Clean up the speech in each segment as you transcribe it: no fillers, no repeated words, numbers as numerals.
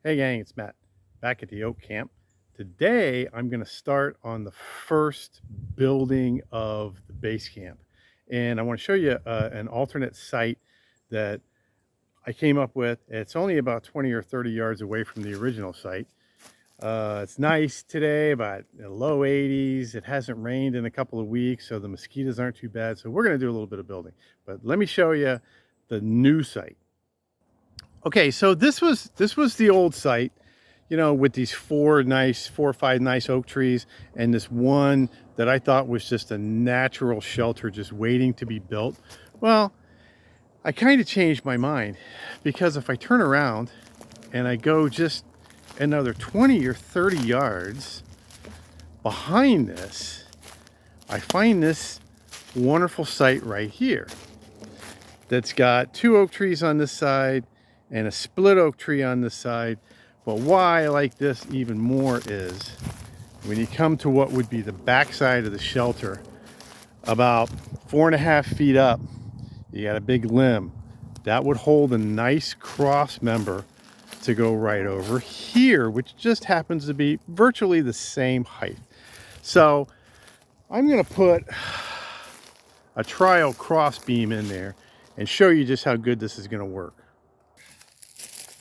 Hey gang, it's Matt back at the oak camp. Today I'm going to start on the first building of the base camp, and I want to show you an alternate site that I came up with. It's only about 20 or 30 yards away from the original site. It's nice today, about low 80s. It hasn't rained in a couple of weeks, so the mosquitoes aren't too bad. So we're going to do a little bit of building, but let me show you the new site. Okay, so this was the old site, you know, with these four or five nice oak trees, and this one that I thought was just a natural shelter just waiting to be built. Well, I kind of changed my mind, because if I turn around and I go just another 20 or 30 yards behind this, I find this wonderful site right here that's got two oak trees on this side and a split oak tree on this side. But why I like this even more is when you come to what would be the back side of the shelter, about 4.5 feet up, you got a big limb that would hold a nice cross member to go right over here, which just happens to be virtually the same height. So I'm going to put a trial cross beam in there and show you just how good this is going to work.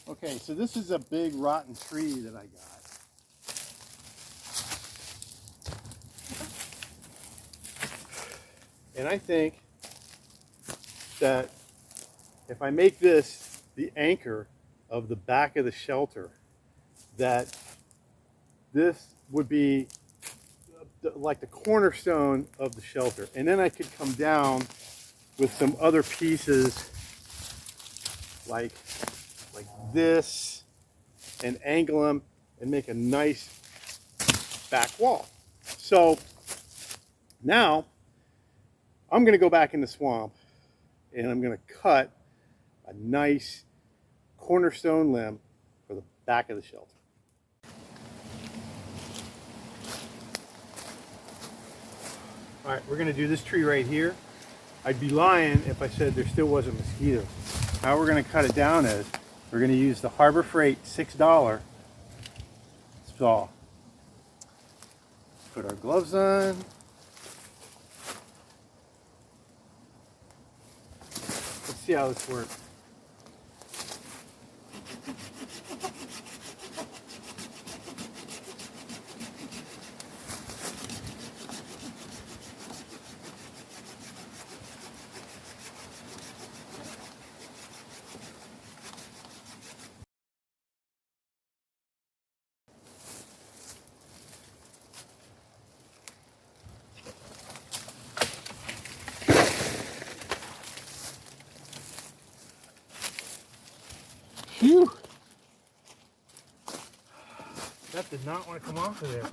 Okay, so this is a big rotten tree that I got. And I think that if I make this the anchor of the back of the shelter, that this would be like the cornerstone of the shelter. And then I could come down with some other pieces like this and angle them and make a nice back wall. So now I'm going to go back in the swamp and I'm going to cut a nice cornerstone limb for the back of the shelter. All right, we're going to do this tree right here. I'd be lying if I said there still wasn't mosquitoes. How we're going to cut it down is we're going to use the Harbor Freight $6 saw. Put our gloves on. Let's see how this works. Phew! That did not want to come off of there.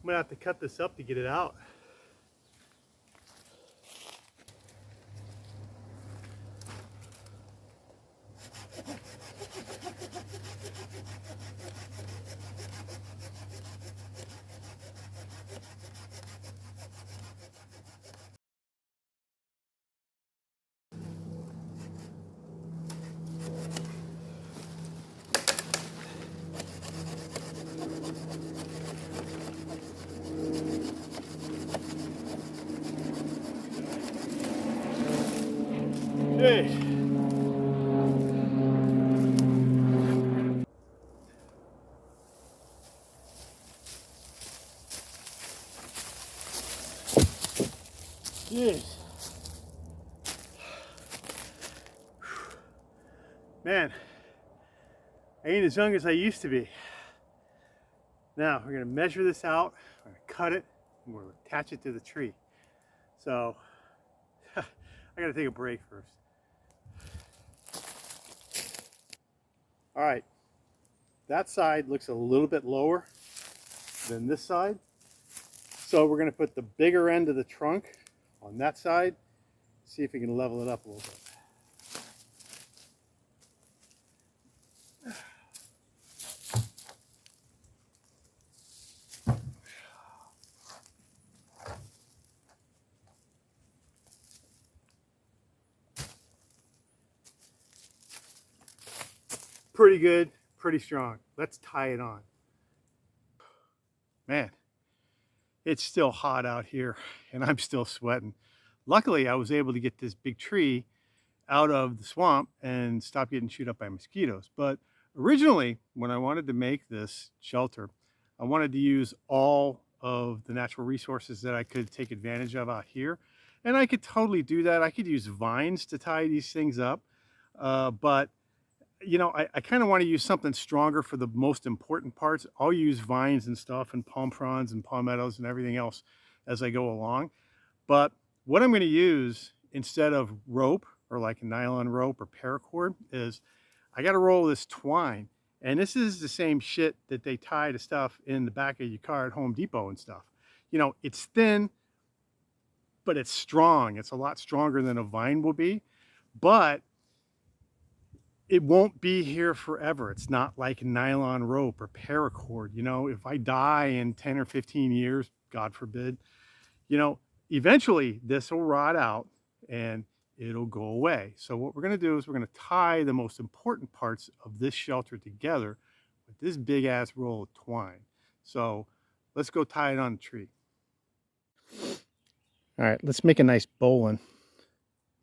I'm gonna have to cut this up to get it out. Jeez. Man, I ain't as young as I used to be. Now we're gonna measure this out, we're gonna cut it, and we're gonna attach it to the tree. So I gotta take a break first. All right, that side looks a little bit lower than this side. So we're gonna put the bigger end of the trunk on that side, see if we can level it up a little bit. Pretty good, pretty strong. Let's tie it on. Man, it's still hot out here and I'm still sweating. Luckily, I was able to get this big tree out of the swamp and stop getting chewed up by mosquitoes. But originally, when I wanted to make this shelter, I wanted to use all of the natural resources that I could take advantage of out here. And I could totally do that. I could use vines to tie these things up. But you know, I kind of want to use something stronger for the most important parts. I'll use vines and stuff and palm fronds and palmettos and everything else as I go along. But what I'm going to use instead of rope or like a nylon rope or paracord is I got to roll this twine. And this is the same shit that they tie to stuff in the back of your car at Home Depot and stuff. You know, it's thin, but it's strong. It's a lot stronger than a vine will be. But it won't be here forever. It's not like nylon rope or paracord. You know, if I die in 10 or 15 years, God forbid, you know, eventually this will rot out and it'll go away. So what we're going to do is we're going to tie the most important parts of this shelter together with this big ass roll of twine. So let's go tie it on the tree. All right, let's make a nice bowline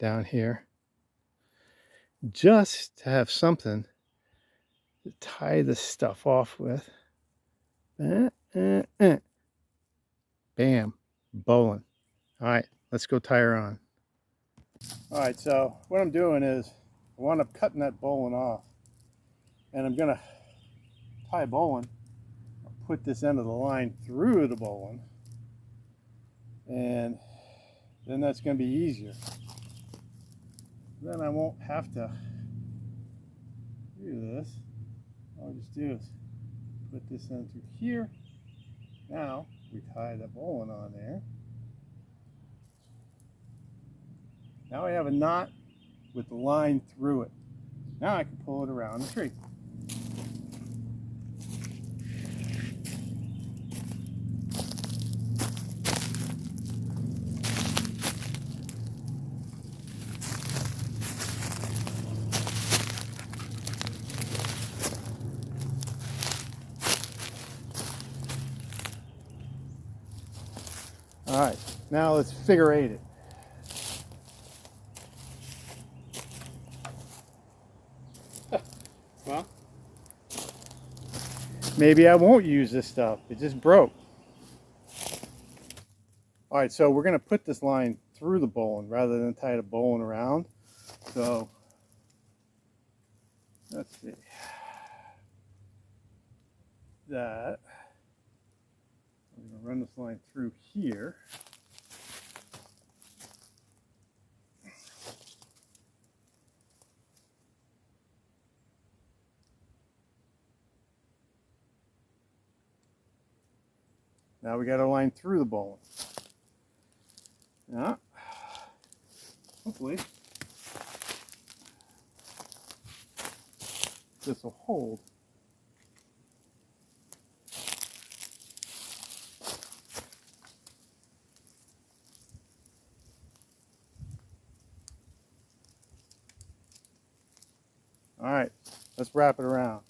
down here, just to have something to tie this stuff off with. Bam, bowline. All right, let's go tie her on. All right, so what I'm doing is I wound up cutting that bowline off, and I'm gonna tie a bowline, put this end of the line through the bowline, and then that's gonna be easier. Then I won't have to do this. All I just do is put this end through here. Now we tie the bowline on there. Now I have a knot with the line through it. Now I can pull it around the tree. All right, now let's figure eight it. Well, maybe I won't use this stuff. It just broke. All right, so we're going to put this line through the bowline rather than tie the bowline around. So let's see. That I'm going to run this line through here. Now we got a line through the bowline. Now, hopefully this will hold. All right, let's wrap it around.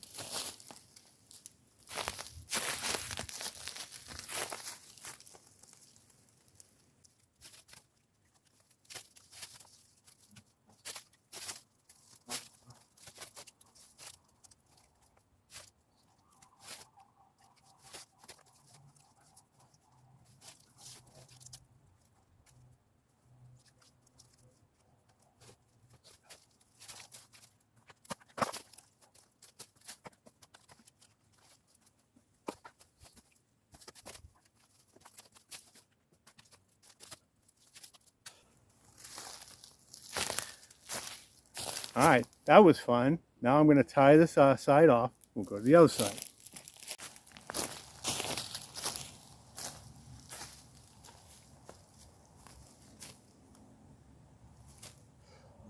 All right, that was fun. Now I'm going to tie this side off. We'll go to the other side.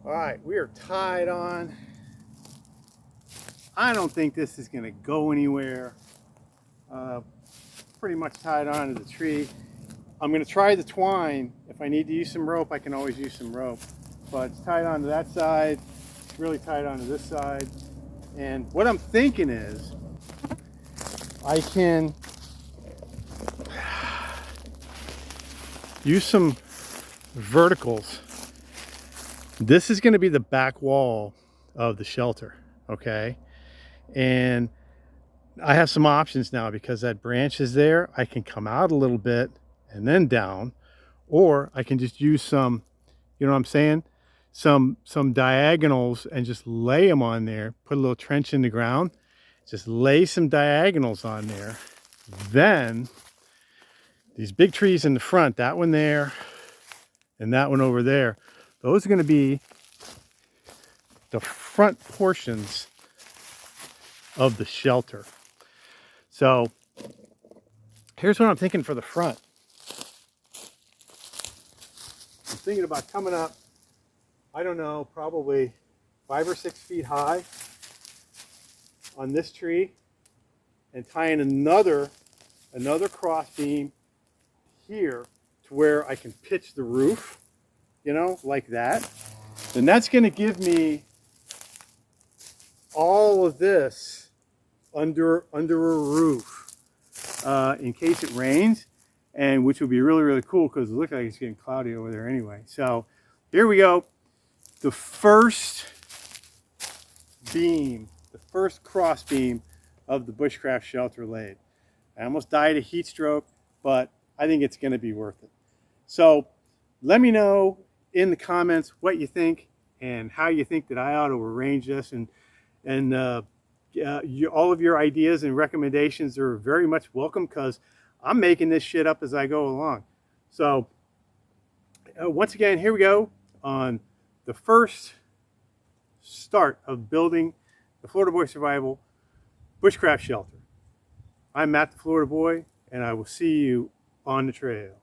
All right, we are tied on. I don't think this is going to go anywhere. Pretty much tied onto the tree. I'm going to try the twine. If I need to use some rope, I can always use some rope. But it's tied onto that side. It's really tied onto this side. And what I'm thinking is I can use some verticals. This is going to be the back wall of the shelter, okay? And I have some options now because that branch is there. I can come out a little bit and then down, or I can just use some, you know what I'm saying? Some diagonals and just lay them on there, put a little trench in the ground, just lay some diagonals on there. Then these big trees in the front, that one there and that one over there, those are going to be the front portions of the shelter. So here's what I'm thinking for the front. I'm thinking about coming up, I don't know, probably 5 or 6 feet high on this tree and tying another cross beam here to where I can pitch the roof, you know, like that. Then that's going to give me all of this under a roof in case it rains, and which would be really, really cool because it looks like it's getting cloudy over there anyway. So here we go. The first beam, the first cross beam of the bushcraft shelter laid. I almost died of heat stroke, but I think it's going to be worth it. So let me know in the comments what you think and how you think that I ought to arrange this, and all of your ideas and recommendations are very much welcome because I'm making this shit up as I go along. So once again, here we go on the first start of building the Florida Boy Survival Bushcraft Shelter. I'm Matt the Florida Boy, and I will see you on the trail.